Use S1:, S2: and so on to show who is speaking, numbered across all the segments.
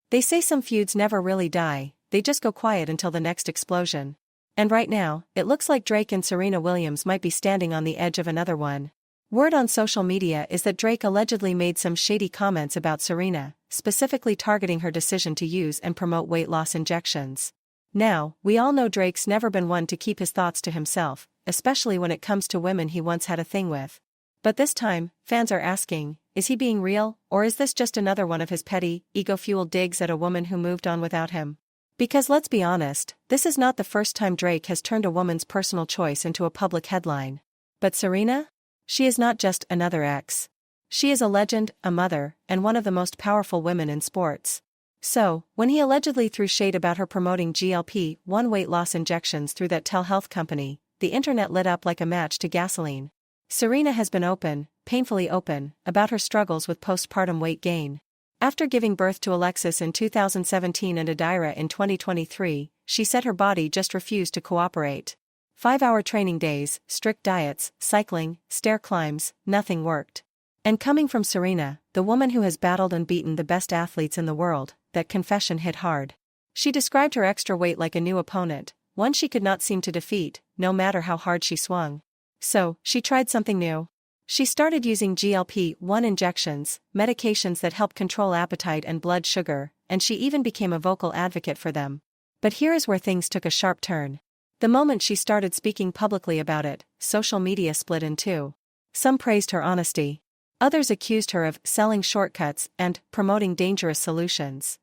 S1: They say some feuds never really die, they just go quiet until the next explosion. And right now, it looks like Drake and Serena Williams might be standing on the edge of another one. Word on social media is that Drake allegedly made some shady comments about Serena, specifically targeting her decision to use and promote weight loss injections. Now, we all know Drake's never been one to keep his thoughts to himself, especially when it comes to women he once had a thing with. But this time, fans are asking, is he being real, or is this just another one of his petty, ego-fueled digs at a woman who moved on without him? Because let's be honest, this is not the first time Drake has turned a woman's personal choice into a public headline. But Serena? She is not just another ex. She is a legend, a mother, and one of the most powerful women in sports. So, when he allegedly threw shade about her promoting GLP-1 weight loss injections through that telehealth company, the internet lit up like a match to gasoline. Serena has been open, painfully open, about her struggles with postpartum weight gain. After giving birth to Alexis in 2017 and Adira in 2023, she said her body just refused to cooperate. 5-hour training days, strict diets, cycling, stair climbs, nothing worked. And coming from Serena, the woman who has battled and beaten the best athletes in the world, that confession hit hard. She described her extra weight like a new opponent, one she could not seem to defeat, no matter how hard she swung. So, she tried something new. She started using GLP-1 injections, medications that help control appetite and blood sugar, and she even became a vocal advocate for them. But here is where things took a sharp turn. The moment she started speaking publicly about it, social media split in two. Some praised her honesty. Others accused her of selling shortcuts and promoting dangerous solutions.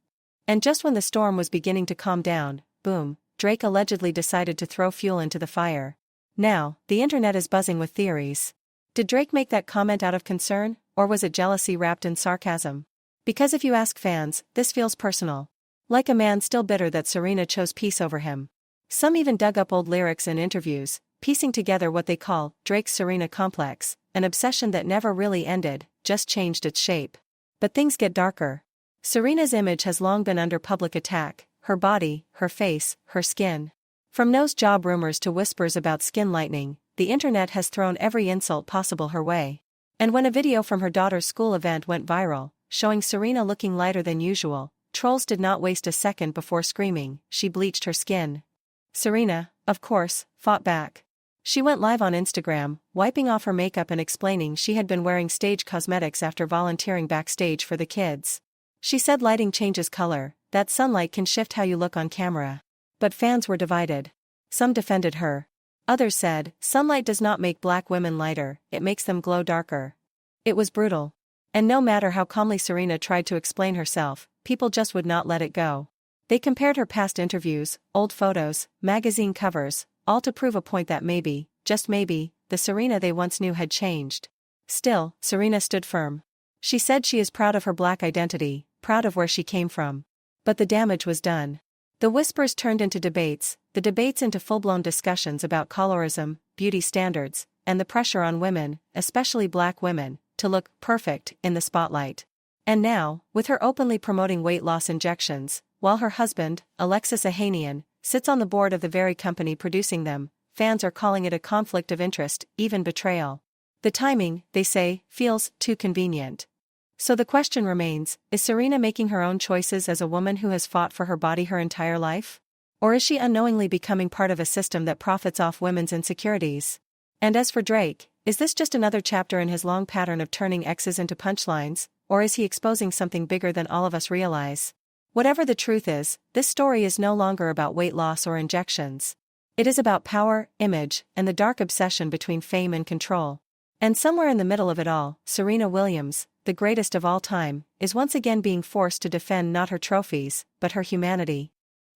S1: And just when the storm was beginning to calm down, boom, Drake allegedly decided to throw fuel into the fire. Now, the internet is buzzing with theories. Did Drake make that comment out of concern, or was it jealousy wrapped in sarcasm? Because if you ask fans, this feels personal. Like a man still bitter that Serena chose peace over him. Some even dug up old lyrics in interviews, piecing together what they call Drake's Serena complex, an obsession that never really ended, just changed its shape. But things get darker. Serena's image has long been under public attack, her body, her face, her skin. From nose job rumors to whispers about skin lightening, the internet has thrown every insult possible her way. And when a video from her daughter's school event went viral, showing Serena looking lighter than usual, trolls did not waste a second before screaming, she bleached her skin. Serena, of course, fought back. She went live on Instagram, wiping off her makeup and explaining she had been wearing stage cosmetics after volunteering backstage for the kids. She said lighting changes color, that sunlight can shift how you look on camera. But fans were divided. Some defended her. Others said, sunlight does not make black women lighter, it makes them glow darker. It was brutal. And no matter how calmly Serena tried to explain herself, people just would not let it go. They compared her past interviews, old photos, magazine covers, all to prove a point that maybe, just maybe, the Serena they once knew had changed. Still, Serena stood firm. She said she is proud of her black identity, proud of where she came from. But the damage was done. The whispers turned into debates, the debates into full-blown discussions about colorism, beauty standards, and the pressure on women, especially black women, to look perfect in the spotlight. And now, with her openly promoting weight loss injections, while her husband, Alexis Ohanian, sits on the board of the very company producing them, fans are calling it a conflict of interest, even betrayal. The timing, they say, feels too convenient. So the question remains, is Serena making her own choices as a woman who has fought for her body her entire life? Or is she unknowingly becoming part of a system that profits off women's insecurities? And as for Drake, is this just another chapter in his long pattern of turning exes into punchlines, or is he exposing something bigger than all of us realize? Whatever the truth is, this story is no longer about weight loss or injections. It is about power, image, and the dark obsession between fame and control. And somewhere in the middle of it all, Serena Williams, the greatest of all time, is once again being forced to defend not her trophies, but her humanity.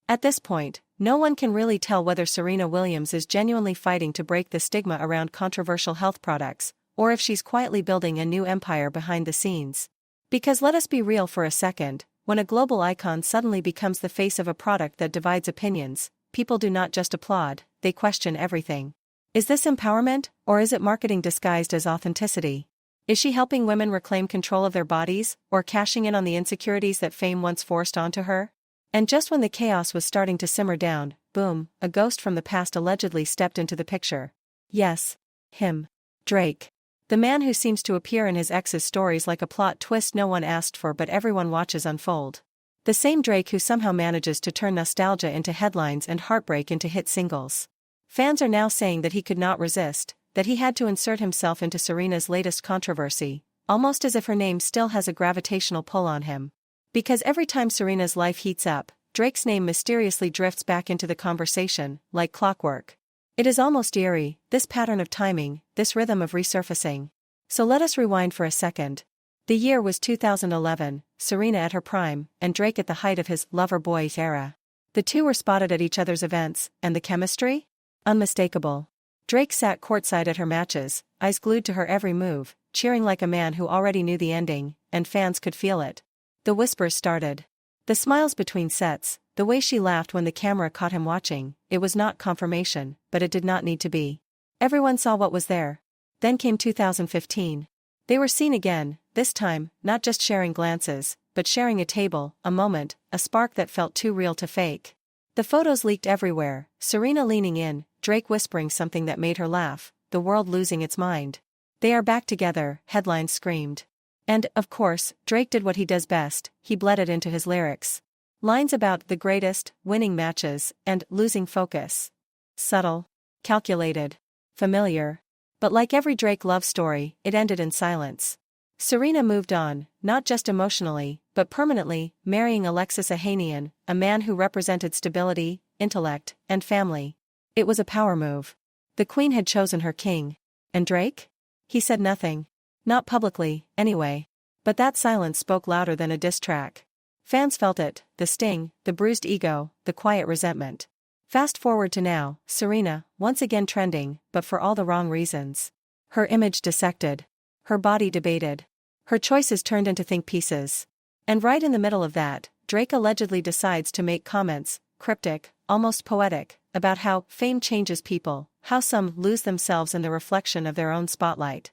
S1: At this point, no one can really tell whether Serena Williams is genuinely fighting to break the stigma around controversial health products, or if she's quietly building a new empire behind the scenes. Because let us be real for a second, when a global icon suddenly becomes the face of a product that divides opinions, people do not just applaud, they question everything. Is this empowerment, or is it marketing disguised as authenticity? Is she helping women reclaim control of their bodies, or cashing in on the insecurities that fame once forced onto her? And just when the chaos was starting to simmer down, boom, a ghost from the past allegedly stepped into the picture. Yes. Him. Drake. The man who seems to appear in his ex's stories like a plot twist no one asked for but everyone watches unfold. The same Drake who somehow manages to turn nostalgia into headlines and heartbreak into hit singles. Fans are now saying that he could not resist, that he had to insert himself into Serena's latest controversy, almost as if her name still has a gravitational pull on him. Because every time Serena's life heats up, Drake's name mysteriously drifts back into the conversation, like clockwork. It is almost eerie, this pattern of timing, this rhythm of resurfacing. So let us rewind for a second. The year was 2011, Serena at her prime, and Drake at the height of his lover-boy era. The two were spotted at each other's events, and the chemistry? Unmistakable. Drake sat courtside at her matches, eyes glued to her every move, cheering like a man who already knew the ending, and fans could feel it. The whispers started. The smiles between sets, the way she laughed when the camera caught him watching, it was not confirmation, but it did not need to be. Everyone saw what was there. Then came 2015. They were seen again, this time, not just sharing glances, but sharing a table, a moment, a spark that felt too real to fake. The photos leaked everywhere, Serena leaning in, Drake whispering something that made her laugh, the world losing its mind. They are back together, headlines screamed. And, of course, Drake did what he does best, he bled it into his lyrics. Lines about the greatest, winning matches, and losing focus. Subtle. Calculated. Familiar. But like every Drake love story, it ended in silence. Serena moved on, not just emotionally, but permanently, marrying Alexis Ohanian, a man who represented stability, intellect, and family. It was a power move. The queen had chosen her king. And Drake? He said nothing. Not publicly, anyway. But that silence spoke louder than a diss track. Fans felt it, the sting, the bruised ego, the quiet resentment. Fast forward to now, Serena, once again trending, but for all the wrong reasons. Her image dissected. Her body debated. Her choices turned into think pieces. And right in the middle of that, Drake allegedly decides to make comments, cryptic, almost poetic, about how fame changes people, how some lose themselves in the reflection of their own spotlight.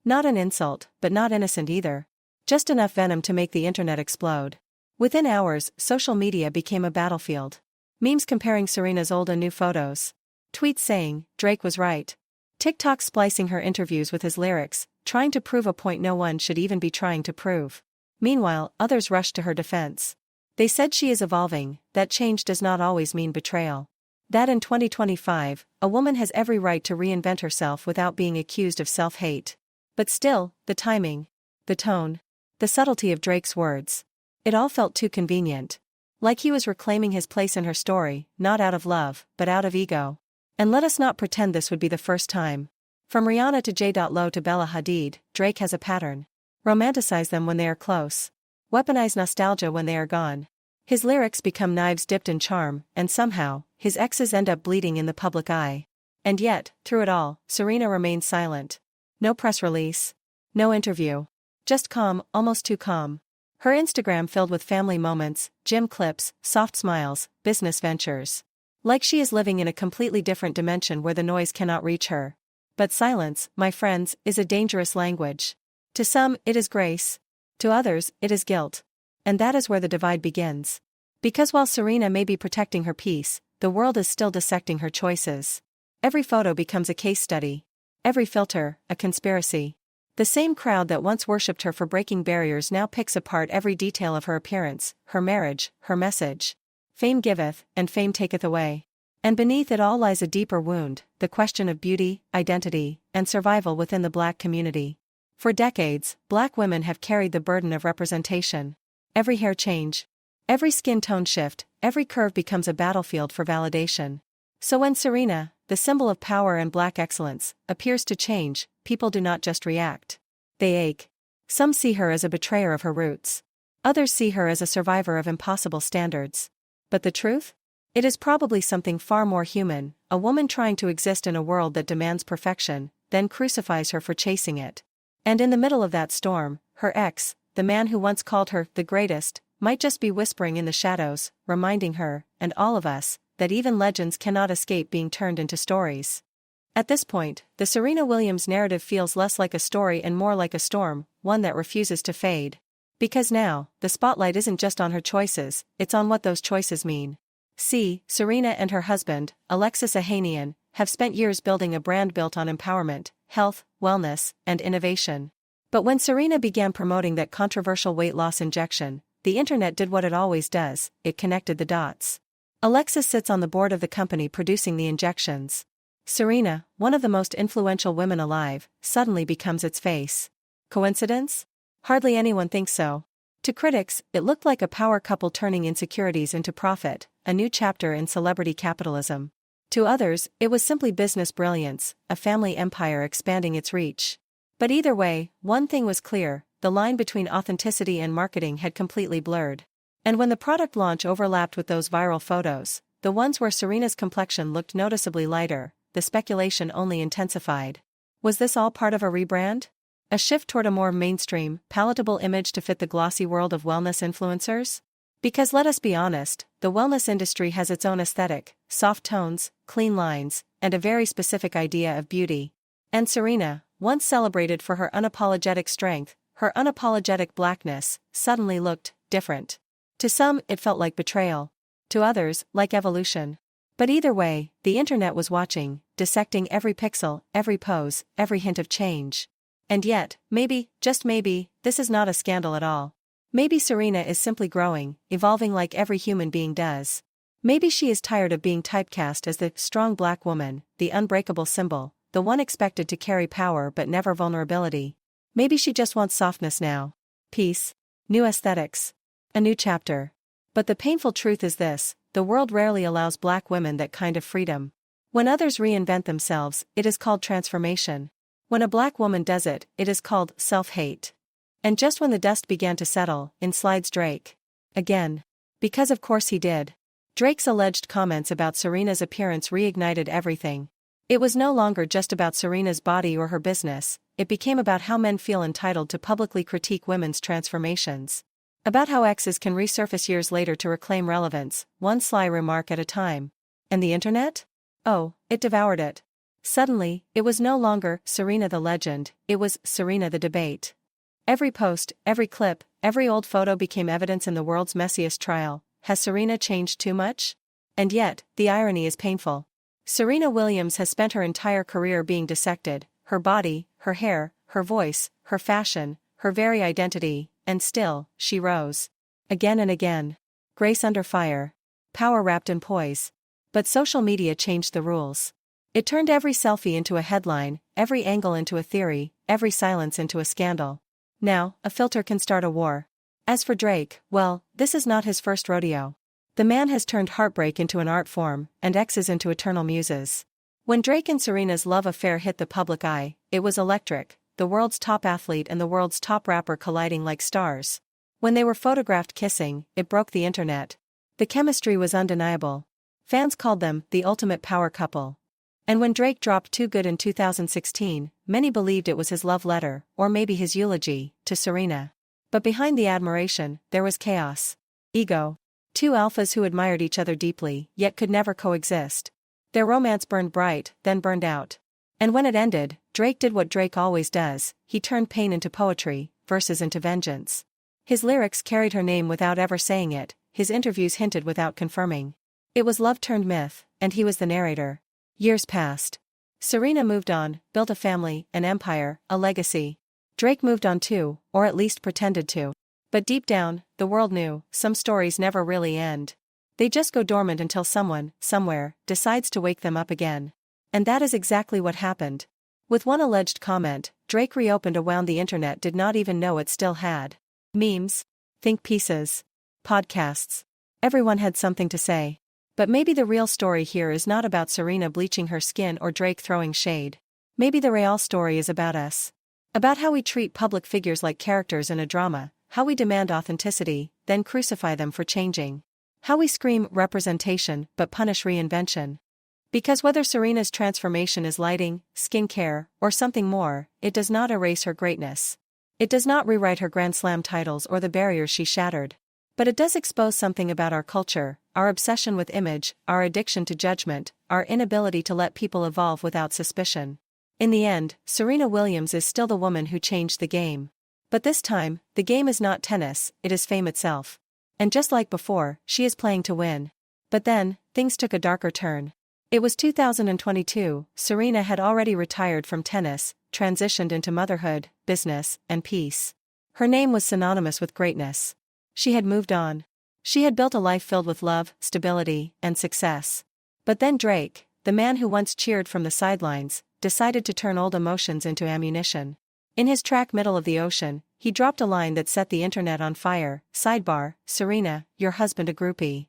S1: Not an insult, but not innocent either. Just enough venom to make the internet explode. Within hours, social media became a battlefield. Memes comparing Serena's old and new photos. Tweets saying, Drake was right. TikTok splicing her interviews with his lyrics, trying to prove a point no one should even be trying to prove. Meanwhile, others rushed to her defense. They said she is evolving, that change does not always mean betrayal. That in 2025, a woman has every right to reinvent herself without being accused of self-hate. But still, the timing, the tone, the subtlety of Drake's words. It all felt too convenient. Like he was reclaiming his place in her story, not out of love, but out of ego. And let us not pretend this would be the first time. From Rihanna to J.Lo to Bella Hadid, Drake has a pattern. Romanticize them when they are close. Weaponize nostalgia when they are gone. His lyrics become knives dipped in charm, and somehow, his exes end up bleeding in the public eye. And yet, through it all, Serena remains silent. No press release. No interview. Just calm, almost too calm. Her Instagram filled with family moments, gym clips, soft smiles, business ventures. Like she is living in a completely different dimension where the noise cannot reach her. But silence, my friends, is a dangerous language. To some, it is grace. To others, it is guilt. And that is where the divide begins. Because while Serena may be protecting her peace, the world is still dissecting her choices. Every photo becomes a case study. Every filter, a conspiracy. The same crowd that once worshipped her for breaking barriers now picks apart every detail of her appearance, her marriage, her message. Fame giveth, and fame taketh away. And beneath it all lies a deeper wound, the question of beauty, identity, and survival within the Black community. For decades, Black women have carried the burden of representation. Every hair change, every skin tone shift, every curve becomes a battlefield for validation. So when Serena, the symbol of power and Black excellence, appears to change, people do not just react. They ache. Some see her as a betrayer of her roots. Others see her as a survivor of impossible standards. But the truth? It is probably something far more human, a woman trying to exist in a world that demands perfection, then crucifies her for chasing it. And in the middle of that storm, her ex, the man who once called her the greatest, might just be whispering in the shadows, reminding her, and all of us, that even legends cannot escape being turned into stories. At this point, the Serena Williams narrative feels less like a story and more like a storm, one that refuses to fade. Because now, the spotlight isn't just on her choices, it's on what those choices mean. See, Serena and her husband, Alexis Ohanian, have spent years building a brand built on empowerment, health, wellness, and innovation. But when Serena began promoting that controversial weight loss injection, the internet did what it always does, it connected the dots. Alexis sits on the board of the company producing the injections. Serena, one of the most influential women alive, suddenly becomes its face. Coincidence? Hardly anyone thinks so. To critics, it looked like a power couple turning insecurities into profit, a new chapter in celebrity capitalism. To others, it was simply business brilliance, a family empire expanding its reach. But either way, one thing was clear, the line between authenticity and marketing had completely blurred. And when the product launch overlapped with those viral photos, the ones where Serena's complexion looked noticeably lighter, the speculation only intensified. Was this all part of a rebrand? A shift toward a more mainstream, palatable image to fit the glossy world of wellness influencers? Because let us be honest, the wellness industry has its own aesthetic, soft tones, clean lines, and a very specific idea of beauty. And Serena, once celebrated for her unapologetic strength, her unapologetic blackness, suddenly looked different. To some, it felt like betrayal. To others, like evolution. But either way, the internet was watching, dissecting every pixel, every pose, every hint of change. And yet, maybe, just maybe, this is not a scandal at all. Maybe Serena is simply growing, evolving like every human being does. Maybe she is tired of being typecast as the strong black woman, the unbreakable symbol, the one expected to carry power but never vulnerability. Maybe she just wants softness now. Peace. New aesthetics. A new chapter. But the painful truth is this, the world rarely allows black women that kind of freedom. When others reinvent themselves, it is called transformation. When a black woman does it, it is called self-hate. And just when the dust began to settle, in slides Drake. Again. Because of course he did. Drake's alleged comments about Serena's appearance reignited everything. It was no longer just about Serena's body or her business, it became about how men feel entitled to publicly critique women's transformations. About how exes can resurface years later to reclaim relevance, one sly remark at a time. And the internet? Oh, it devoured it. Suddenly, it was no longer Serena the legend, it was Serena the debate. Every post, every clip, every old photo became evidence in the world's messiest trial. Has Serena changed too much? And yet, the irony is painful. Serena Williams has spent her entire career being dissected, her body, her hair, her voice, her fashion, her very identity, and still, she rose. Again and again. Grace under fire. Power wrapped in poise. But social media changed the rules. It turned every selfie into a headline, every angle into a theory, every silence into a scandal. Now, a filter can start a war. As for Drake, well, this is not his first rodeo. The man has turned heartbreak into an art form, and exes into eternal muses. When Drake and Serena's love affair hit the public eye, it was electric, the world's top athlete and the world's top rapper colliding like stars. When they were photographed kissing, it broke the internet. The chemistry was undeniable. Fans called them the ultimate power couple. And when Drake dropped Too Good in 2016, many believed it was his love letter, or maybe his eulogy, to Serena. But behind the admiration, there was chaos. Ego. Two alphas who admired each other deeply, yet could never coexist. Their romance burned bright, then burned out. And when it ended, Drake did what Drake always does, he turned pain into poetry, verses into vengeance. His lyrics carried her name without ever saying it, his interviews hinted without confirming. It was love turned myth, and he was the narrator. Years passed. Serena moved on, built a family, an empire, a legacy. Drake moved on too, or at least pretended to. But deep down, the world knew, some stories never really end. They just go dormant until someone, somewhere, decides to wake them up again. And that is exactly what happened. With one alleged comment, Drake reopened a wound the internet did not even know it still had. Memes, think pieces, podcasts. Everyone had something to say. But maybe the real story here is not about Serena bleaching her skin or Drake throwing shade. Maybe the real story is about us. About how we treat public figures like characters in a drama, how we demand authenticity, then crucify them for changing. How we scream representation but punish reinvention. Because whether Serena's transformation is lighting, skincare, or something more, it does not erase her greatness. It does not rewrite her Grand Slam titles or the barriers she shattered. But it does expose something about our culture, our obsession with image, our addiction to judgment, our inability to let people evolve without suspicion. In the end, Serena Williams is still the woman who changed the game. But this time, the game is not tennis, it is fame itself. And just like before, she is playing to win. But then, things took a darker turn. It was 2022, Serena had already retired from tennis, transitioned into motherhood, business, and peace. Her name was synonymous with greatness. She had moved on. She had built a life filled with love, stability, and success. But then Drake, the man who once cheered from the sidelines, decided to turn old emotions into ammunition. In his track Middle of the Ocean, he dropped a line that set the internet on fire. Sidebar, Serena, your husband a groupie.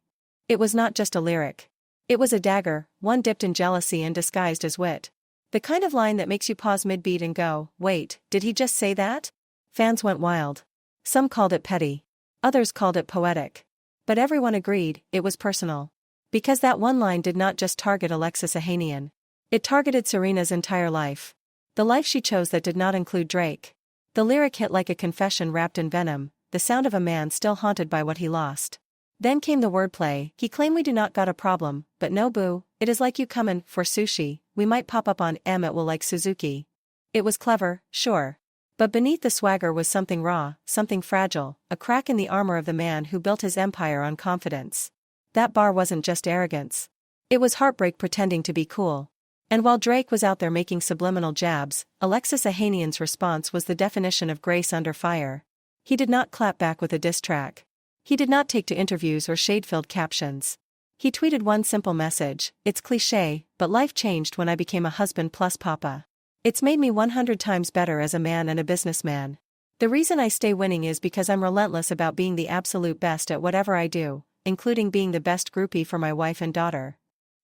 S1: It was not just a lyric. It was a dagger, one dipped in jealousy and disguised as wit. The kind of line that makes you pause mid-beat and go, wait, did he just say that? Fans went wild. Some called it petty. Others called it poetic. But everyone agreed, it was personal. Because that one line did not just target Alexis Ohanian. It targeted Serena's entire life. The life she chose that did not include Drake. The lyric hit like a confession wrapped in venom, the sound of a man still haunted by what he lost. Then came the wordplay. He claimed we do not got a problem, but no boo, it is like you comin' for sushi, we might pop up on it will like Suzuki. It was clever, sure. But beneath the swagger was something raw, something fragile, a crack in the armor of the man who built his empire on confidence. That bar wasn't just arrogance. It was heartbreak pretending to be cool. And while Drake was out there making subliminal jabs, Alexis Ohanian's response was the definition of grace under fire. He did not clap back with a diss track. He did not take to interviews or shade-filled captions. He tweeted one simple message, it's cliché, but life changed when I became a husband plus papa. It's made me 100 times better as a man and a businessman. The reason I stay winning is because I'm relentless about being the absolute best at whatever I do, including being the best groupie for my wife and daughter.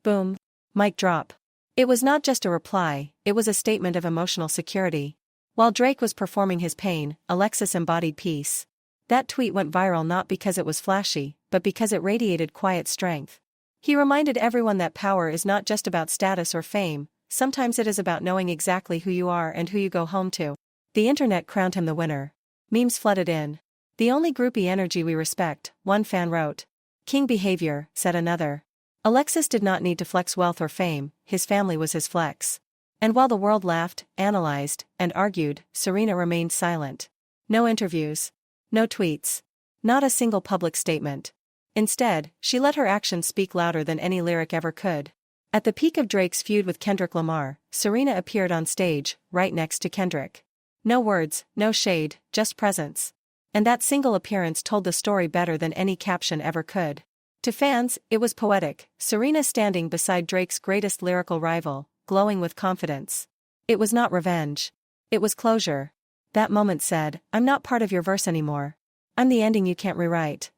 S1: Boom. Mic drop. It was not just a reply, it was a statement of emotional security. While Drake was performing his pain, Alexis embodied peace. That tweet went viral not because it was flashy, but because it radiated quiet strength. He reminded everyone that power is not just about status or fame, sometimes it is about knowing exactly who you are and who you go home to. The internet crowned him the winner. Memes flooded in. The only groupie energy we respect, one fan wrote. King behavior, said another. Alexis did not need to flex wealth or fame, his family was his flex. And while the world laughed, analyzed, and argued, Serena remained silent. No interviews. No tweets. Not a single public statement. Instead, she let her actions speak louder than any lyric ever could. At the peak of Drake's feud with Kendrick Lamar, Serena appeared on stage, right next to Kendrick. No words, no shade, just presence. And that single appearance told the story better than any caption ever could. To fans, it was poetic, Serena standing beside Drake's greatest lyrical rival, glowing with confidence. It was not revenge. It was closure. That moment said, I'm not part of your verse anymore. I'm the ending you can't rewrite.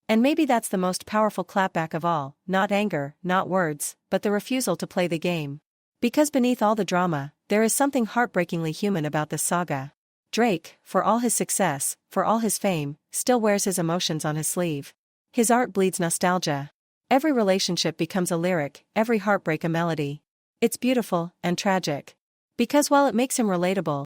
S1: And maybe that's the most powerful clapback of all, not anger, not words, but the refusal to play the game. Because beneath all the drama, there is something heartbreakingly human about this saga. Drake, for all his success, for all his fame, still wears his emotions on his sleeve. His art bleeds nostalgia. Every relationship becomes a lyric, every heartbreak a melody. It's beautiful, and tragic. Because while it makes him relatable,